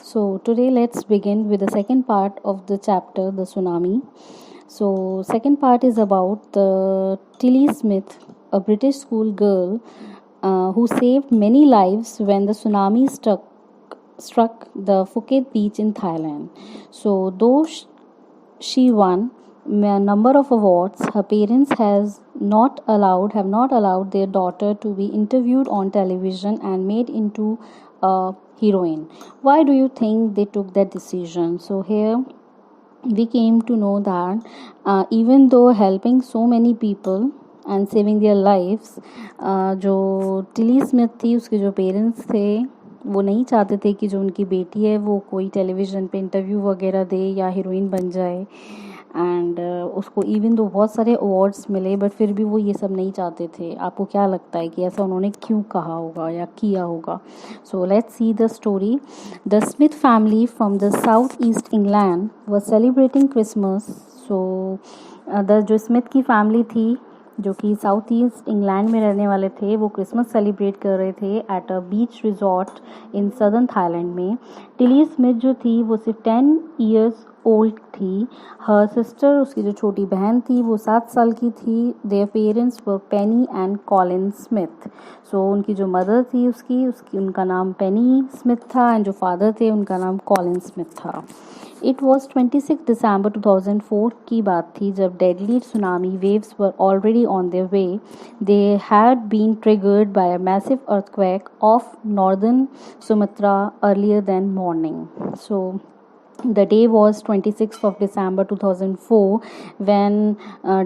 So today let's begin with the second part of the chapter, the tsunami. So second part is about the Tilly Smith, a British school girl who saved many lives when the tsunami struck the Phuket beach in Thailand. So though she won a number of awards, her parents have not allowed their daughter to be interviewed on television and made into a heroine. Why do you think they took that decision? So here we came to know that even though helping so many people and saving their lives, जो Tilly Smith थी उसके जो parents थे वो नहीं चाहते थे कि जो उनकी बेटी है वो कोई टेलीविज़न पे इंटरव्यू वगैरह दे या हीरोइन बन जाए. एंड उसको इवन दो बहुत सारे अवार्ड्स मिले बट फिर भी वो ये सब नहीं चाहते थे. आपको क्या लगता है कि ऐसा उन्होंने क्यों कहा होगा या किया होगा? So let's see the story. The Smith family from the south east England was celebrating Christmas. So जो स्मिथ की फैमिली थी जो कि साउथ ईस्ट इंग्लैंड में रहने वाले थे वो क्रिसमस सेलिब्रेट कर रहे थे at a beach resort in southern Thailand में. टिली स्मिथ जो थी वो सिर्फ 10 ईयर्स ओल्ड थी. हर सिस्टर, उसकी जो छोटी बहन थी वो 7 साल की थी. Their parents were Penny and Colin Smith. So उनकी जो मदर थी उसकी उनका नाम पेनी स्मिथ था एंड जो फादर थे उनका नाम कॉलिन स्मिथ था. इट वॉज 26 दिसंबर 2004 की बात थी जब deadly tsunami waves were already on their way. They had been triggered by a massive earthquake off northern Sumatra earlier then morning. So the day was 26th of December 2004 when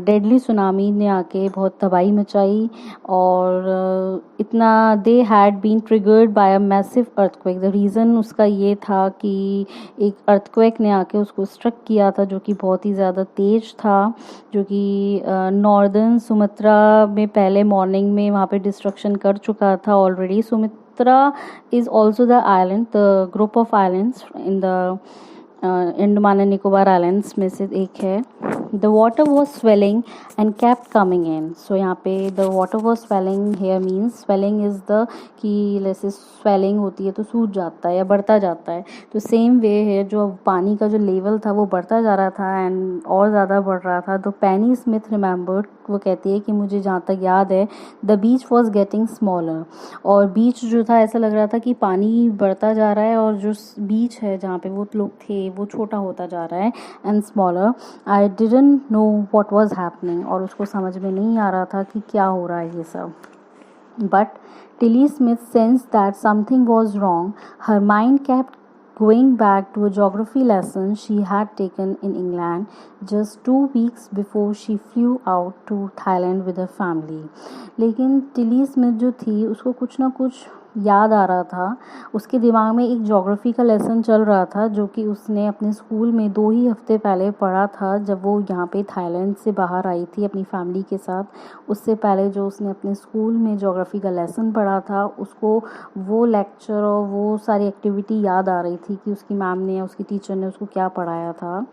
deadly tsunami ने आके बहुत तबाही मचाई और इतना they had been triggered by a massive earthquake. the reason उसका ये था कि एक earthquake ने आके उसको struck किया था जो कि बहुत ही ज़्यादा तेज था, जो कि नॉर्दर्न सुमात्रा में पहले मॉर्निंग में वहाँ पे डिस्ट्रक्शन कर चुका था already. Sumatra is also the island, the group of islands in the Andaman and Nicobar islands में से एक है. The water was swelling and kept coming in. So यहाँ पे the water was swelling here means swelling is the कि जैसे swelling होती है तो सूज जाता है या बढ़ता जाता है, तो सेम वे है जो पानी का जो लेवल था वो बढ़ता जा रहा था एंड और ज़्यादा बढ़ रहा था. तो पेनी स्मिथ रिमेंबर्ड, वो कहती है कि मुझे जहाँ तक याद है the beach was getting smaller. और बीच जो था ऐसा लग रहा था कि पानी बढ़ता जा रहा है और जो बीच है जहाँ पे वो लोग थे वो छोटा होता जा रहा है and smaller. I didn't know what was happening, और उसको समझ में नहीं आ रहा था कि क्या हो रहा है ये सब. But Tilly Smith sensed that something was wrong. Her mind kept going back to a geography lesson she had taken in England just 2 weeks before she flew out to Thailand with her family. लेकिन Tilly Smith जो थी उसको कुछ ना कुछ याद आ रहा था. उसके दिमाग में एक ज्योग्राफी का लेसन चल रहा था जो कि उसने अपने स्कूल में 2 ही हफ्ते पहले पढ़ा था जब वो यहाँ पे थाईलैंड से बाहर आई थी अपनी फैमिली के साथ. उससे पहले जो उसने अपने स्कूल में ज्योग्राफी का लेसन पढ़ा था उसको वो लेक्चर और वो सारी एक्टिविटी याद आ रही थी कि उसकी मैम ने या उसकी टीचर ने उसको क्या पढ़ाया था.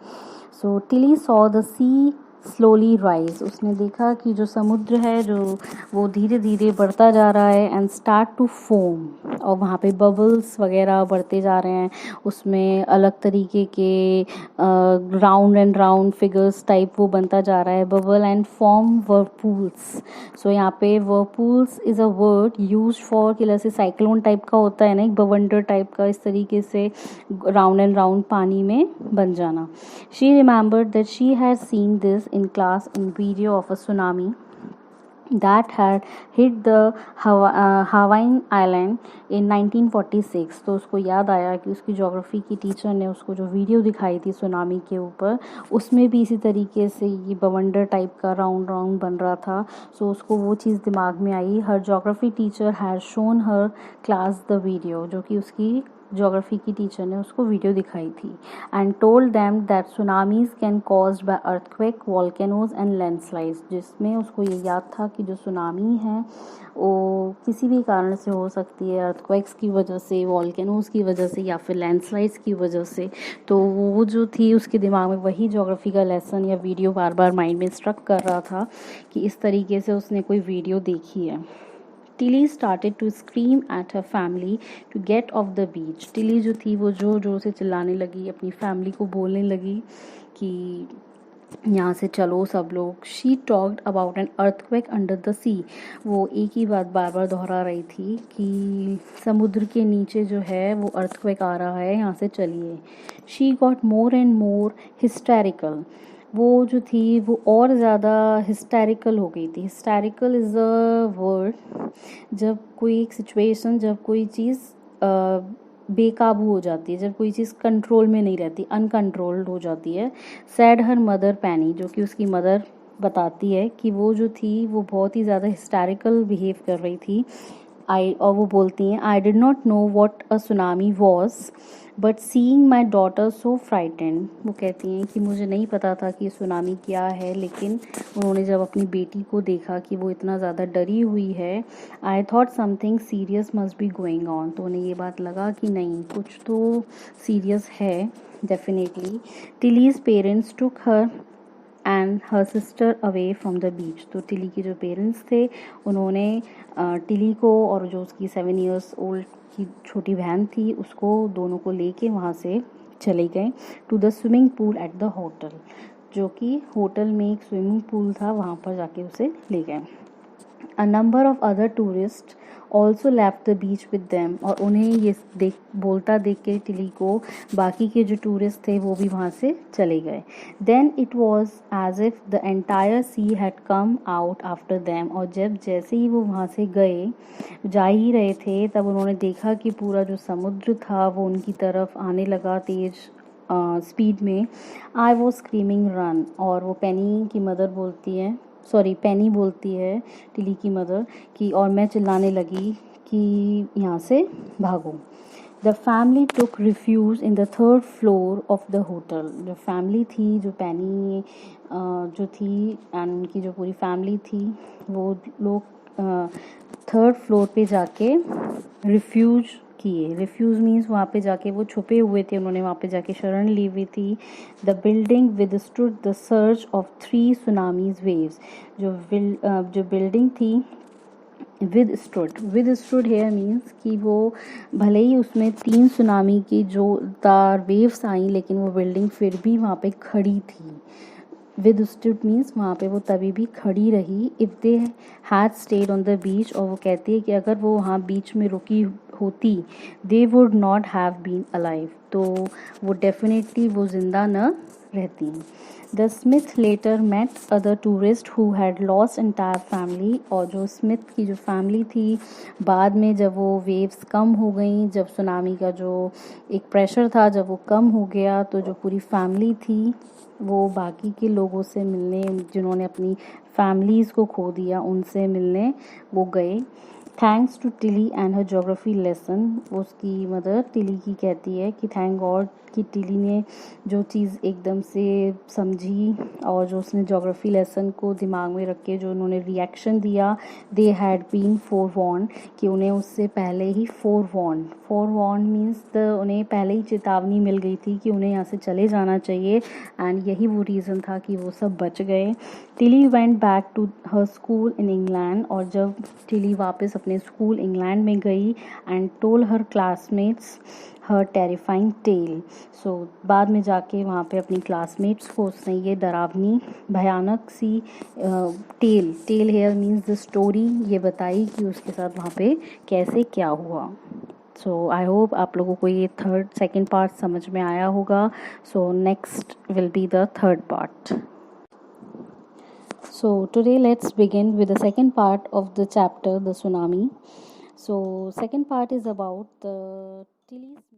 So Tilly saw the sea slowly rise. उसने देखा कि जो समुद्र है जो वो धीरे धीरे बढ़ता जा रहा है एंड स्टार्ट टू फोम, और वहाँ पे बबल्स वगैरह बढ़ते जा रहे हैं. उसमें अलग तरीके के round and round figures type वो बनता जा रहा है. Bubble and form whirlpools. So यहाँ पे whirlpools is a word use for कि जैसे साइक्लोन टाइप का होता है ना, एक बवंडर टाइप का, इस तरीके से राउंड एंड राउंड पानी में बन जाना. She remembered that she had seen this in class in video of a tsunami that had hit the Hawaiian island in 1946. तो उसको याद आया कि उसकी ज्योग्राफी की टीचर ने उसको जो वीडियो दिखाई थी सुनामी के ऊपर उसमें भी इसी तरीके से ये बवंडर टाइप का राउंड राउंड बन रहा था. सो उसको वो चीज़ दिमाग में आई. Her geography teacher had shown her class the video, जो कि उसकी ज्योग्राफी की टीचर ने उसको वीडियो दिखाई थी. And told them that tsunamis can caused by earthquake, volcanoes and landslides. जिसमें उसको ये याद था कि जो सुनामी है वो किसी भी कारण से हो सकती है, अर्थक्वेक्स की वजह से, वॉल्केनोज की वजह से या फिर लैंडस्लाइड्स की वजह से. तो वो जो थी उसके दिमाग में वही ज्योग्राफी का लेसन या वीडियो बार बार माइंड में स्ट्रक कर रहा था कि इस तरीके से उसने कोई वीडियो देखी है. Tilly started to scream at her family to get off the beach. Tilly जो थी वो जोर जोर से चिल्लाने लगी, अपनी फैमिली को बोलने लगी कि यहाँ से चलो सब लोग। She talked about an earthquake under the sea. वो एक ही बात बार बार दोहरा रही थी कि समुद्र के नीचे जो है वो अर्थक्वेक आ रहा है, यहाँ से चलिए। She got more and more hysterical. वो जो थी वो और ज़्यादा हिस्टेरिकल हो गई थी। हिस्टेरिकल इज़ अ वर्ड जब कोई एक सिचुएशन, जब कोई चीज़ बेकाबू हो जाती है, जब कोई चीज़ कंट्रोल में नहीं रहती, अनकंट्रोल्ड हो जाती है। सैड हर मदर पैनी, जो कि उसकी मदर बताती है कि वो जो थी वो बहुत ही ज़्यादा हिस्टेरिकल बिहेव कर रही थी। और वो बोलती हैं, I did not know what a tsunami was but seeing my daughter so frightened. वो कहती हैं कि मुझे नहीं पता था कि सुनामी क्या है, लेकिन उन्होंने जब अपनी बेटी को देखा कि वो इतना ज़्यादा डरी हुई है, I thought something serious must be going on. तो उन्हें ये बात लगा कि नहीं, कुछ तो सीरियस है definitely. Tilly's parents took her and her sister away from the beach. तो टिली के जो पेरेंट्स थे उन्होंने टिली को और जो उसकी 7 years ओल्ड की छोटी बहन थी उसको, दोनों को लेके वहाँ से चले गए to the swimming pool at the hotel. जो कि होटल में एक स्विमिंग पूल था, वहाँ पर जाके उसे ले गए। A number of other tourists also left the beach with them। और उन्हें ये बोलता देख के टिली को बाकी के जो टूरिस्ट थे वो भी वहाँ से चले गए। Then it was as if the entire sea had come out after them। और जब जैसे ही वो वहाँ से गए, जा ही रहे थे, तब उन्होंने देखा कि पूरा जो समुद्र था वो उनकी तरफ आने लगा तेज स्पीड में। I was screaming run. और वो पेनी बोलती है टिली की मदर कि और मैं चिल्लाने लगी कि यहाँ से भागो। The family took refuge in the 3rd floor of the hotel. जो फैमिली थी, जो पेनी जो थी एंड उनकी जो पूरी फैमिली थी, वो लोग 3rd floor पे जाके रिफ्यूज किए। रिफ्यूज मीन्स वहाँ पे जाके वो छुपे हुए थे, उन्होंने वहाँ पे जाके शरण ली हुई थी। The building withstood the surge of 3 tsunamis waves. जो बिल्डिंग थी विदस्टूड हेयर मीन्स कि वो भले ही उसमें 3 सुनामी की जोरदार वेव्स आई, लेकिन वो बिल्डिंग फिर भी वहाँ पे खड़ी थी। विदस्टूड मीन्स वहाँ पे वो तभी भी खड़ी रही। If they had stayed on the beach. और वो कहती है कि अगर वो वहाँ बीच में रुकी होती, they would not have been alive. तो वो डेफिनेटली वो जिंदा न रहती। The Smith later met other tourist who had lost entire family. और जो स्मिथ की जो फैमिली थी, बाद में जब वो वेव्स कम हो गई, जब सुनामी का जो एक प्रेशर था जब वो कम हो गया, तो जो पूरी फैमिली थी वो बाकी के लोगों से मिलने, जिन्होंने अपनी फैमिलीज़ को खो दिया, उनसे मिलने वो गए। Thanks to Tilly and her geography lesson. उसकी मदर टिली की कहती है कि थैंक गॉड कि टिली ने जो चीज़ एकदम से समझी और जो उसने ज्योग्राफी लेसन को दिमाग में रख के जो उन्होंने रिएक्शन दिया, दे हैड बीन फोरवॉर्न, कि उन्हें उससे पहले ही फोरवॉर्न मीन्स उन्हें पहले ही चेतावनी मिल गई थी कि उन्हें यहाँ से चले जाना चाहिए। एंड यही वो रीज़न था कि वो सब बच गए। Tilly went back to her school in England. और जब टिली वापस अपने स्कूल इंग्लैंड में गई and told her classmates her terrifying tale. So बाद में जाके वहाँ पे अपनी क्लासमेट्स को उसने ये डरावनी भयानक सी tale here means the story ये बताई कि उसके साथ वहाँ पे कैसे क्या हुआ। सो आई होप आप लोगों को ये सेकेंड पार्ट समझ में आया होगा। So next will be the third part. So today let's begin with the second part of the chapter, the tsunami. So second part is about the Tilly's